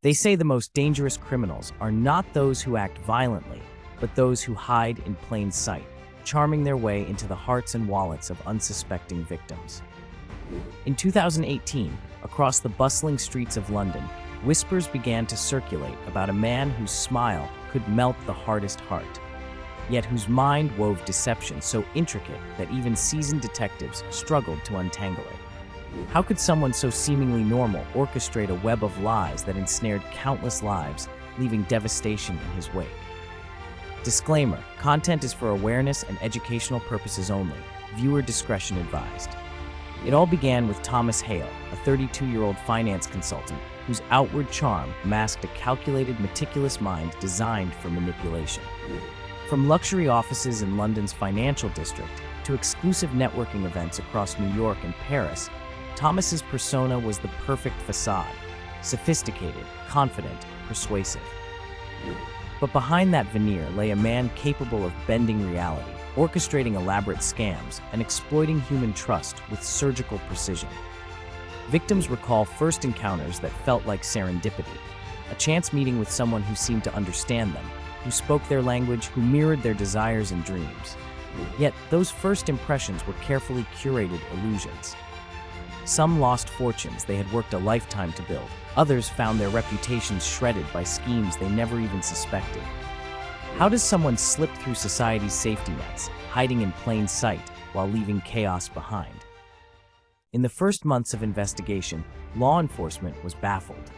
They say the most dangerous criminals are not those who act violently, but those who hide in plain sight, charming their way into the hearts and wallets of unsuspecting victims. In 2018, across the bustling streets of London, whispers began to circulate about a man whose smile could melt the hardest heart, yet whose mind wove deception so intricate that even seasoned detectives struggled to untangle it. How could someone so seemingly normal orchestrate a web of lies that ensnared countless lives, leaving devastation in his wake? Disclaimer: content is for awareness and educational purposes only. Viewer discretion advised. It all began with Thomas Hale, a 32-year-old finance consultant whose outward charm masked a calculated, meticulous mind designed for manipulation. From luxury offices in London's financial district to exclusive networking events across New York and Paris, Thomas's persona was the perfect facade: sophisticated, confident, persuasive. But behind that veneer lay a man capable of bending reality, orchestrating elaborate scams, and exploiting human trust with surgical precision. Victims recall first encounters that felt like serendipity, a chance meeting with someone who seemed to understand them, who spoke their language, who mirrored their desires and dreams. Yet those first impressions were carefully curated illusions. Some lost fortunes they had worked a lifetime to build. Others found their reputations shredded by schemes they never even suspected. How does someone slip through society's safety nets, hiding in plain sight while leaving chaos behind? In the first months of investigation, law enforcement was baffled.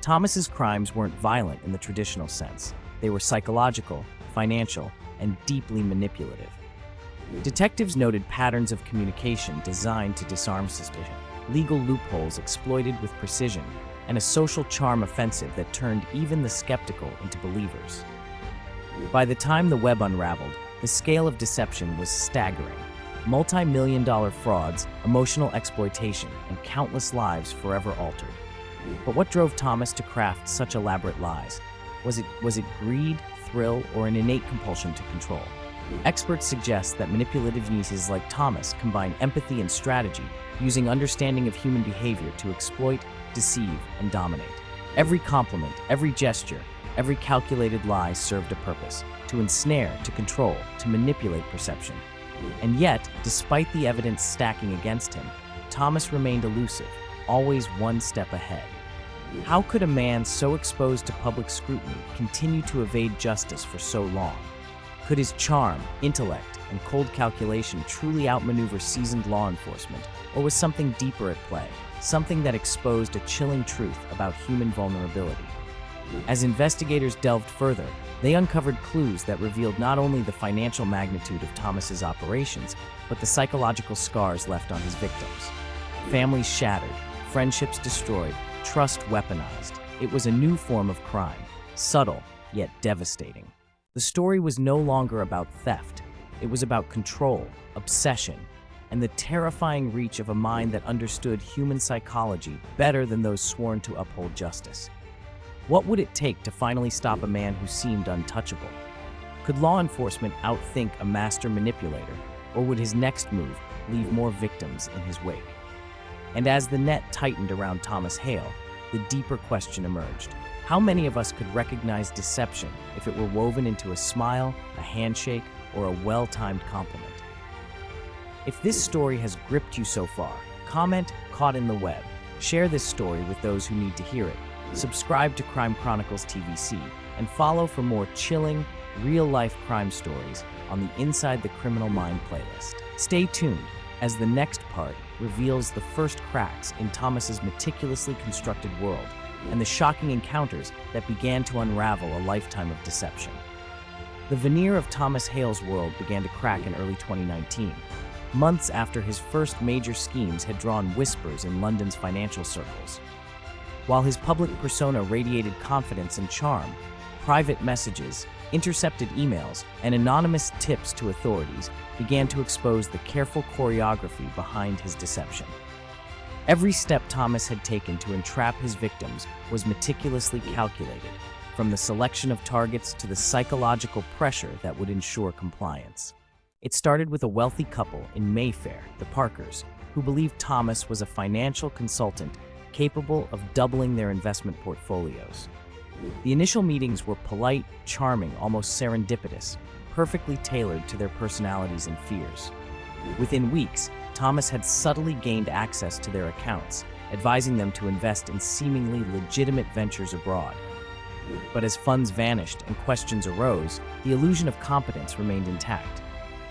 Thomas's crimes weren't violent in the traditional sense. They were psychological, financial, and deeply manipulative. Detectives noted patterns of communication designed to disarm suspicion, legal loopholes exploited with precision, and a social charm offensive that turned even the skeptical into believers. By the time the web unraveled, the scale of deception was staggering. Multi-million-dollar frauds, emotional exploitation, and countless lives forever altered. But what drove Thomas to craft such elaborate lies? Was it greed, thrill, or an innate compulsion to control? Experts suggest that manipulative geniuses like Thomas combine empathy and strategy, using understanding of human behavior to exploit, deceive, and dominate. Every compliment, every gesture, every calculated lie served a purpose: to ensnare, to control, to manipulate perception. And yet, despite the evidence stacking against him, Thomas remained elusive, always one step ahead. How could a man so exposed to public scrutiny continue to evade justice for so long? Could his charm, intellect, and cold calculation truly outmaneuver seasoned law enforcement, or was something deeper at play, something that exposed a chilling truth about human vulnerability? As investigators delved further, they uncovered clues that revealed not only the financial magnitude of Thomas's operations, but the psychological scars left on his victims. Families shattered, friendships destroyed, trust weaponized. It was a new form of crime, subtle yet devastating. The story was no longer about theft. It was about control, obsession, and the terrifying reach of a mind that understood human psychology better than those sworn to uphold justice. What would it take to finally stop a man who seemed untouchable? Could law enforcement outthink a master manipulator, or would his next move leave more victims in his wake? And as the net tightened around Thomas Hale, the deeper question emerged. How many of us could recognize deception if it were woven into a smile, a handshake, or a well-timed compliment? If this story has gripped you so far, comment "Caught in the Web." Share this story with those who need to hear it. Subscribe to Crime Chronicles TVC and follow for more chilling, real-life crime stories on the Inside the Criminal Mind playlist. Stay tuned as the next part reveals the first cracks in Thomas's meticulously constructed world and the shocking encounters that began to unravel a lifetime of deception. The veneer of Thomas Hale's world began to crack in early 2019, months after his first major schemes had drawn whispers in London's financial circles. While his public persona radiated confidence and charm, private messages, intercepted emails, and anonymous tips to authorities began to expose the careful choreography behind his deception. Every step Thomas had taken to entrap his victims was meticulously calculated, from the selection of targets to the psychological pressure that would ensure compliance. It started with a wealthy couple in Mayfair, the Parkers, who believed Thomas was a financial consultant capable of doubling their investment portfolios. The initial meetings were polite, charming, almost serendipitous, perfectly tailored to their personalities and fears. Within weeks, Thomas had subtly gained access to their accounts, advising them to invest in seemingly legitimate ventures abroad. But as funds vanished and questions arose, the illusion of competence remained intact.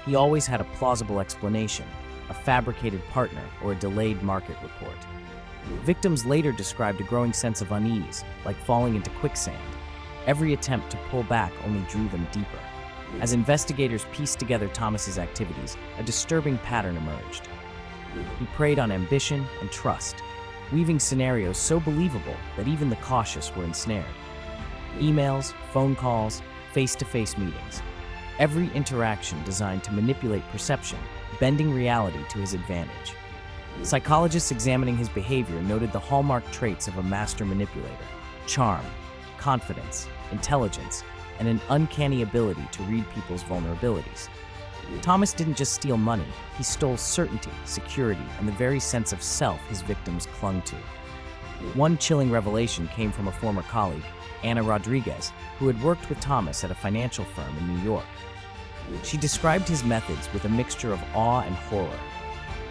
He always had a plausible explanation, a fabricated partner, or a delayed market report. Victims later described a growing sense of unease, like falling into quicksand. Every attempt to pull back only drew them deeper. As investigators pieced together Thomas's activities, a disturbing pattern emerged. He preyed on ambition and trust, weaving scenarios so believable that even the cautious were ensnared. Emails, phone calls, face-to-face meetings. Every interaction designed to manipulate perception, bending reality to his advantage. Psychologists examining his behavior noted the hallmark traits of a master manipulator: charm, confidence, intelligence, and an uncanny ability to read people's vulnerabilities. Thomas didn't just steal money, he stole certainty, security, and the very sense of self his victims clung to. One chilling revelation came from a former colleague, Anna Rodriguez, who had worked with Thomas at a financial firm in New York. She described his methods with a mixture of awe and horror.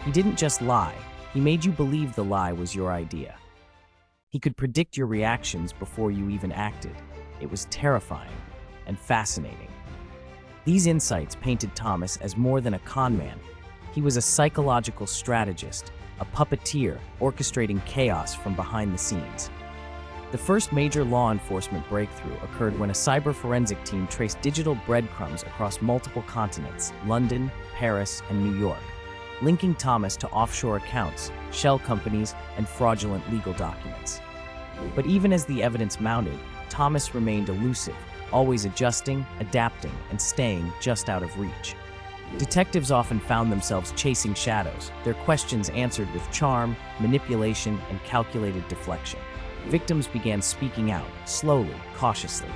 He didn't just lie, he made you believe the lie was your idea. He could predict your reactions before you even acted. It was terrifying and fascinating. These insights painted Thomas as more than a con man. He was a psychological strategist, a puppeteer orchestrating chaos from behind the scenes. The first major law enforcement breakthrough occurred when a cyber forensic team traced digital breadcrumbs across multiple continents, London, Paris, and New York, linking Thomas to offshore accounts, shell companies, and fraudulent legal documents. But even as the evidence mounted, Thomas remained elusive, always adjusting, adapting, and staying just out of reach. Detectives often found themselves chasing shadows, their questions answered with charm, manipulation, and calculated deflection. Victims began speaking out, slowly, cautiously.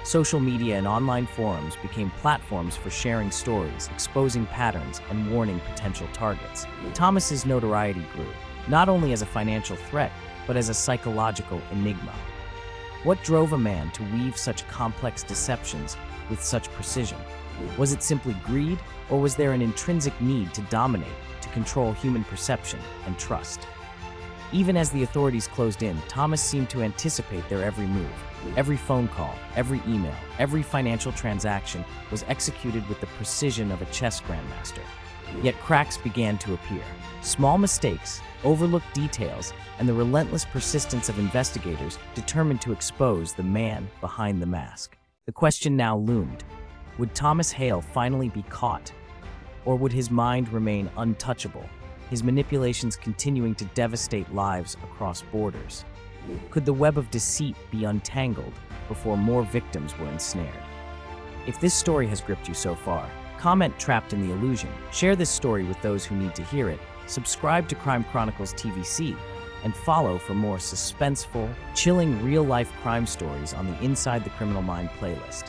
Social media and online forums became platforms for sharing stories, exposing patterns, and warning potential targets. Thomas's notoriety grew, not only as a financial threat, but as a psychological enigma. What drove a man to weave such complex deceptions with such precision? Was it simply greed, or was there an intrinsic need to dominate, to control human perception and trust? Even as the authorities closed in, Thomas seemed to anticipate their every move. Every phone call, every email, every financial transaction was executed with the precision of a chess grandmaster. Yet cracks began to appear. Small mistakes, overlooked details, and the relentless persistence of investigators determined to expose the man behind the mask. The question now loomed: would Thomas Hale finally be caught? Or would his mind remain untouchable, his manipulations continuing to devastate lives across borders? Could the web of deceit be untangled before more victims were ensnared? If this story has gripped you so far, comment "Trapped in the Illusion," share this story with those who need to hear it, subscribe to Crime Chronicles TVC, and follow for more suspenseful, chilling real-life crime stories on the Inside the Criminal Mind playlist.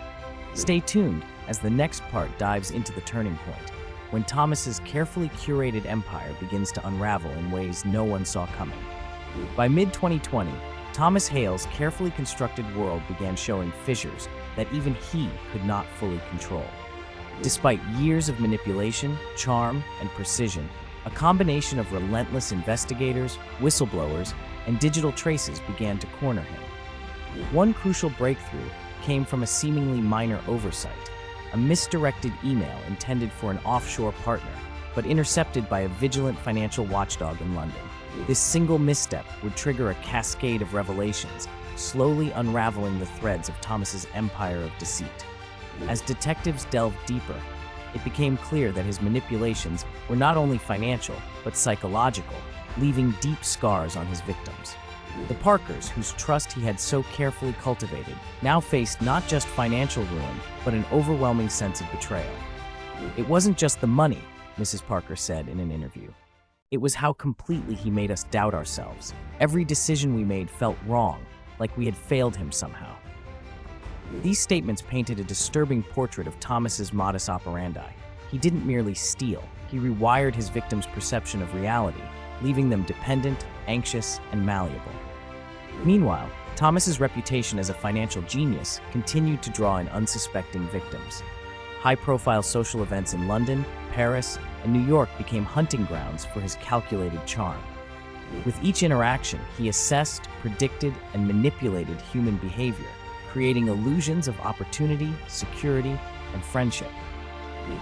Stay tuned as the next part dives into the turning point, when Thomas's carefully curated empire begins to unravel in ways no one saw coming. By mid-2020, Thomas Hale's carefully constructed world began showing fissures that even he could not fully control. Despite years of manipulation, charm, and precision, a combination of relentless investigators, whistleblowers, and digital traces began to corner him. One crucial breakthrough came from a seemingly minor oversight: a misdirected email intended for an offshore partner, but intercepted by a vigilant financial watchdog in London. This single misstep would trigger a cascade of revelations, slowly unraveling the threads of Thomas's empire of deceit. As detectives delved deeper, it became clear that his manipulations were not only financial, but psychological, leaving deep scars on his victims. The Parkers, whose trust he had so carefully cultivated, now faced not just financial ruin, but an overwhelming sense of betrayal. "It wasn't just the money," Mrs. Parker said in an interview. "It was how completely he made us doubt ourselves. Every decision we made felt wrong, like we had failed him somehow." These statements painted a disturbing portrait of Thomas's modus operandi. He didn't merely steal, he rewired his victims' perception of reality, leaving them dependent, anxious, and malleable. Meanwhile, Thomas's reputation as a financial genius continued to draw in unsuspecting victims. High-profile social events in London, Paris, and New York became hunting grounds for his calculated charm. With each interaction, he assessed, predicted, and manipulated human behavior, creating illusions of opportunity, security, and friendship.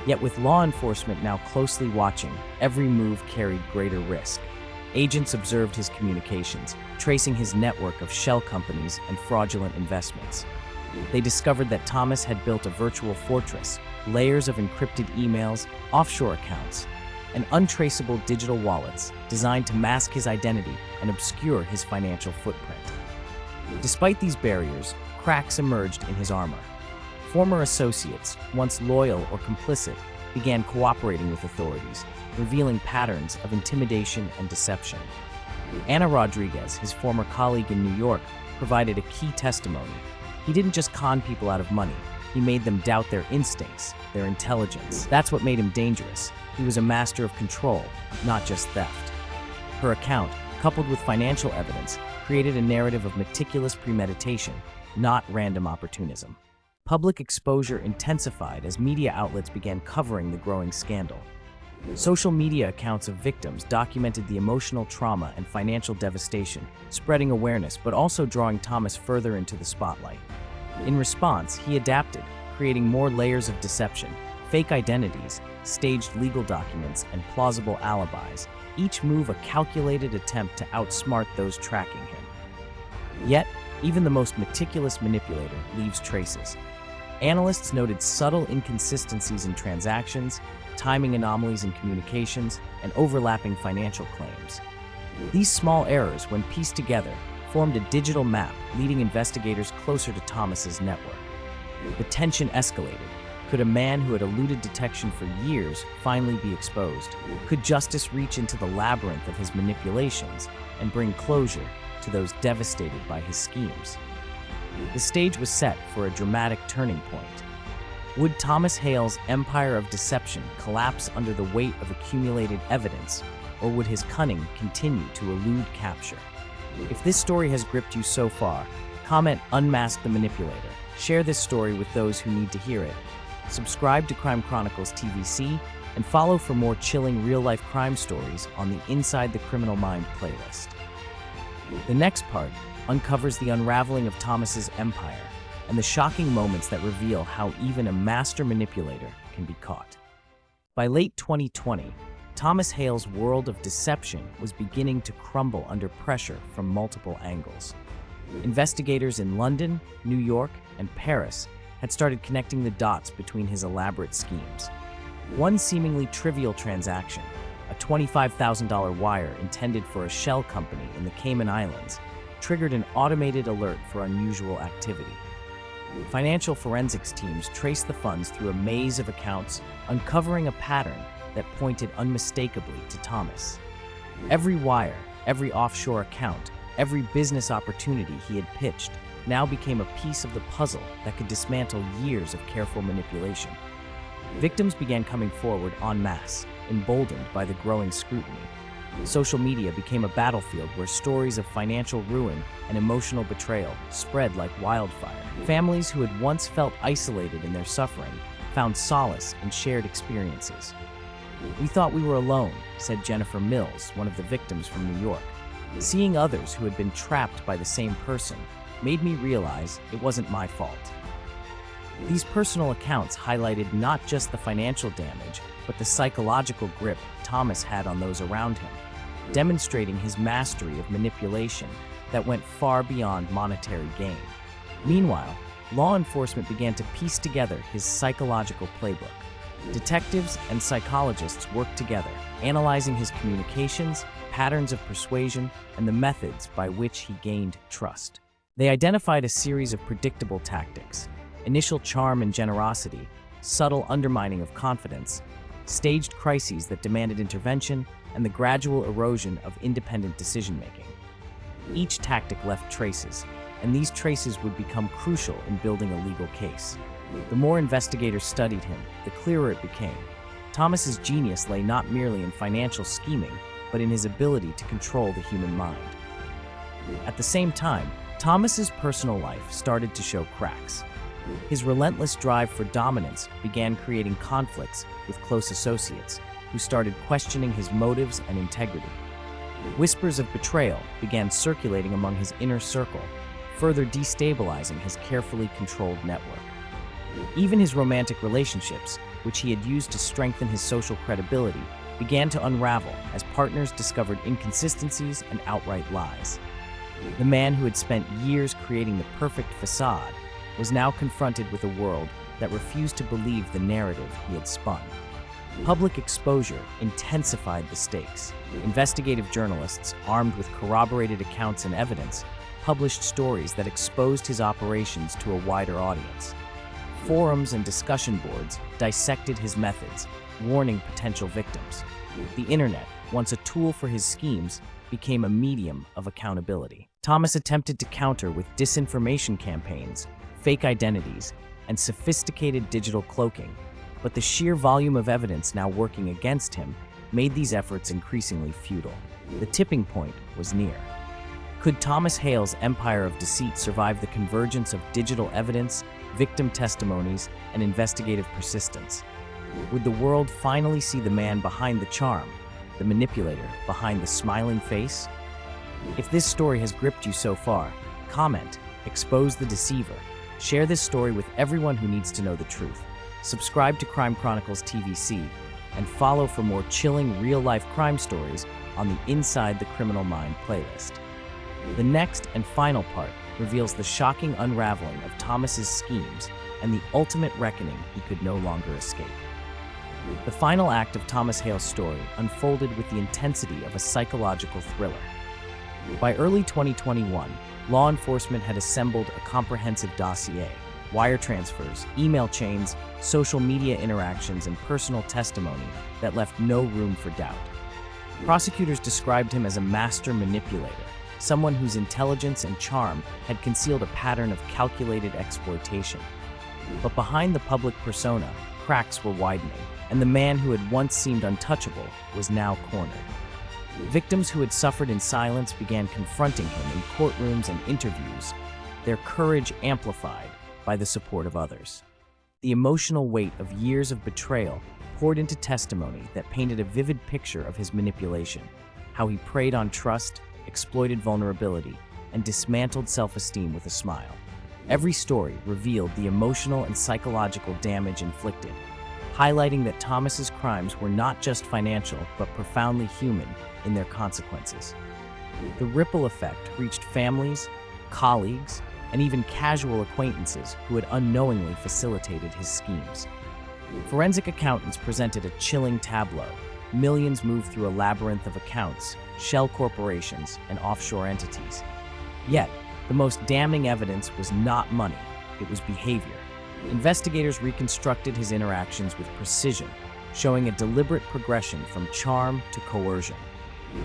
Yet with law enforcement now closely watching, every move carried greater risk. Agents observed his communications, tracing his network of shell companies and fraudulent investments. They discovered that Thomas had built a virtual fortress, layers of encrypted emails, offshore accounts, and untraceable digital wallets designed to mask his identity and obscure his financial footprint. Despite these barriers, cracks emerged in his armor. Former associates, once loyal or complicit, began cooperating with authorities, revealing patterns of intimidation and deception. Anna Rodriguez, his former colleague in New York, provided a key testimony. He didn't just con people out of money, he made them doubt their instincts, their intelligence. That's what made him dangerous. He was a master of control, not just theft. Her account, coupled with financial evidence, created a narrative of meticulous premeditation, not random opportunism. Public exposure intensified as media outlets began covering the growing scandal. Social media accounts of victims documented the emotional trauma and financial devastation, spreading awareness but also drawing Thomas further into the spotlight. In response, he adapted, creating more layers of deception, fake identities, staged legal documents, and plausible alibis, each move a calculated attempt to outsmart those tracking him. Yet, even the most meticulous manipulator leaves traces. Analysts noted subtle inconsistencies in transactions, timing anomalies in communications, and overlapping financial claims. These small errors, when pieced together, formed a digital map leading investigators closer to Thomas's network. The tension escalated. Could a man who had eluded detection for years finally be exposed? Could justice reach into the labyrinth of his manipulations and bring closure to those devastated by his schemes? The stage was set for a dramatic turning point. Would Thomas Hale's empire of deception collapse under the weight of accumulated evidence, or would his cunning continue to elude capture? If this story has gripped you so far, comment "Unmask the Manipulator." Share this story with those who need to hear it. Subscribe to Crime Chronicles TVC and follow for more chilling real-life crime stories on the Inside the Criminal Mind playlist. The next part uncovers the unraveling of Thomas's empire and the shocking moments that reveal how even a master manipulator can be caught. By late 2020, Thomas Hale's world of deception was beginning to crumble under pressure from multiple angles. Investigators in London, New York, and Paris had started connecting the dots between his elaborate schemes. One seemingly trivial transaction, a $25,000 wire intended for a shell company in the Cayman Islands, triggered an automated alert for unusual activity. Financial forensics teams traced the funds through a maze of accounts, uncovering a pattern that pointed unmistakably to Thomas. Every wire, every offshore account, every business opportunity he had pitched now became a piece of the puzzle that could dismantle years of careful manipulation. Victims began coming forward en masse, emboldened by the growing scrutiny. Social media became a battlefield where stories of financial ruin and emotional betrayal spread like wildfire. Families who had once felt isolated in their suffering found solace in shared experiences. "We thought we were alone," said Jennifer Mills, one of the victims from New York. "Seeing others who had been trapped by the same person made me realize it wasn't my fault." These personal accounts highlighted not just the financial damage, but the psychological grip Thomas had on those around him, demonstrating his mastery of manipulation that went far beyond monetary gain. Meanwhile, law enforcement began to piece together his psychological playbook. Detectives and psychologists worked together, analyzing his communications, patterns of persuasion, and the methods by which he gained trust. They identified a series of predictable tactics: initial charm and generosity, subtle undermining of confidence, staged crises that demanded intervention, and the gradual erosion of independent decision-making. Each tactic left traces, and these traces would become crucial in building a legal case. The more investigators studied him, the clearer it became. Thomas's genius lay not merely in financial scheming, but in his ability to control the human mind. At the same time, Thomas's personal life started to show cracks. His relentless drive for dominance began creating conflicts with close associates, who started questioning his motives and integrity. Whispers of betrayal began circulating among his inner circle, further destabilizing his carefully controlled network. Even his romantic relationships, which he had used to strengthen his social credibility, began to unravel as partners discovered inconsistencies and outright lies. The man who had spent years creating the perfect facade was now confronted with a world that refused to believe the narrative he had spun. Public exposure intensified the stakes. Investigative journalists, armed with corroborated accounts and evidence, published stories that exposed his operations to a wider audience. Forums and discussion boards dissected his methods, warning potential victims. The internet, once a tool for his schemes, became a medium of accountability. Thomas attempted to counter with disinformation campaigns, fake identities, and sophisticated digital cloaking, but the sheer volume of evidence now working against him made these efforts increasingly futile. The tipping point was near. Could Thomas Hale's empire of deceit survive the convergence of digital evidence, victim testimonies, and investigative persistence? Would the world finally see the man behind the charm, the manipulator behind the smiling face? If this story has gripped you so far, comment, expose the deceiver, share this story with everyone who needs to know the truth. Subscribe to Crime Chronicles TVC and follow for more chilling real-life crime stories on the Inside the Criminal Mind playlist. The next and final part reveals the shocking unraveling of Thomas's schemes and the ultimate reckoning he could no longer escape. The final act of Thomas Hale's story unfolded with the intensity of a psychological thriller. By early 2021, law enforcement had assembled a comprehensive dossier: wire transfers, email chains, social media interactions, and personal testimony that left no room for doubt. Prosecutors described him as a master manipulator, someone whose intelligence and charm had concealed a pattern of calculated exploitation. But behind the public persona, cracks were widening, and the man who had once seemed untouchable was now cornered. Victims who had suffered in silence began confronting him in courtrooms and interviews, their courage amplified by the support of others. The emotional weight of years of betrayal poured into testimony that painted a vivid picture of his manipulation, how he preyed on trust, exploited vulnerability, and dismantled self-esteem with a smile. Every story revealed the emotional and psychological damage inflicted, highlighting that Thomas's crimes were not just financial but profoundly human in their consequences. The ripple effect reached families, colleagues, and even casual acquaintances who had unknowingly facilitated his schemes. Forensic accountants presented a chilling tableau. Millions moved through a labyrinth of accounts, shell corporations, and offshore entities. Yet, the most damning evidence was not money, it was behavior. Investigators reconstructed his interactions with precision, showing a deliberate progression from charm to coercion.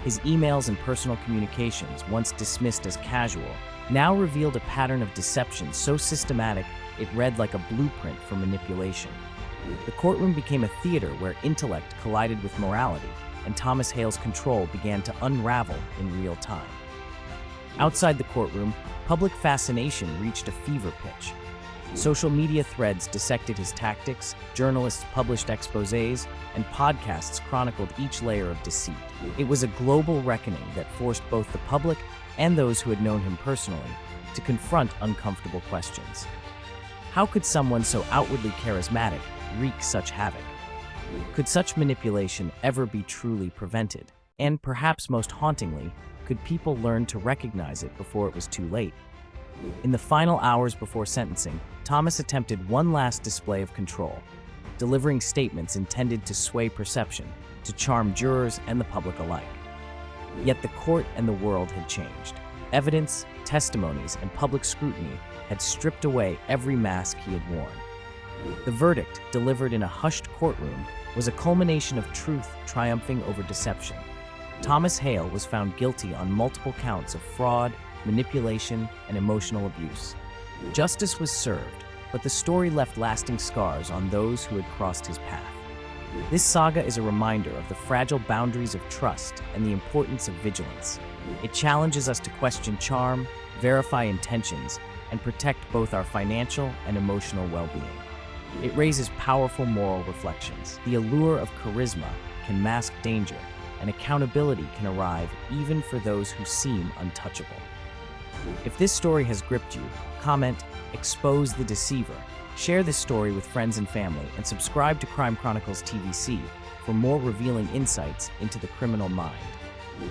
His emails and personal communications, once dismissed as casual, now revealed a pattern of deception so systematic it read like a blueprint for manipulation. The courtroom became a theater where intellect collided with morality, and Thomas Hale's control began to unravel in real time. Outside the courtroom, public fascination reached a fever pitch. Social media threads dissected his tactics, journalists published exposés, and podcasts chronicled each layer of deceit. It was a global reckoning that forced both the public and those who had known him personally to confront uncomfortable questions. How could someone so outwardly charismatic wreak such havoc? Could such manipulation ever be truly prevented? And perhaps most hauntingly, could people learn to recognize it before it was too late? In the final hours before sentencing, Thomas attempted one last display of control, delivering statements intended to sway perception, to charm jurors and the public alike. Yet the court and the world had changed. Evidence, testimonies, and public scrutiny had stripped away every mask he had worn. The verdict, delivered in a hushed courtroom, was a culmination of truth triumphing over deception. Thomas Hale was found guilty on multiple counts of fraud, manipulation, and emotional abuse. Justice was served, but the story left lasting scars on those who had crossed his path. This saga is a reminder of the fragile boundaries of trust and the importance of vigilance. It challenges us to question charm, verify intentions, and protect both our financial and emotional well-being. It raises powerful moral reflections. The allure of charisma can mask danger, and accountability can arrive even for those who seem untouchable. If this story has gripped you, comment, "Expose the Deceiver." Share this story with friends and family, and subscribe to Crime Chronicles TVC for more revealing insights into the criminal mind.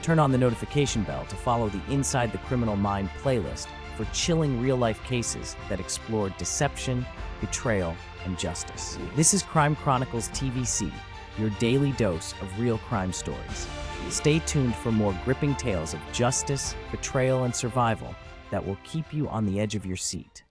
Turn on the notification bell to follow the Inside the Criminal Mind playlist for chilling real-life cases that explore deception, betrayal, and justice. This is Crime Chronicles TVC, your daily dose of real crime stories. Stay tuned for more gripping tales of justice, betrayal, and survival that will keep you on the edge of your seat.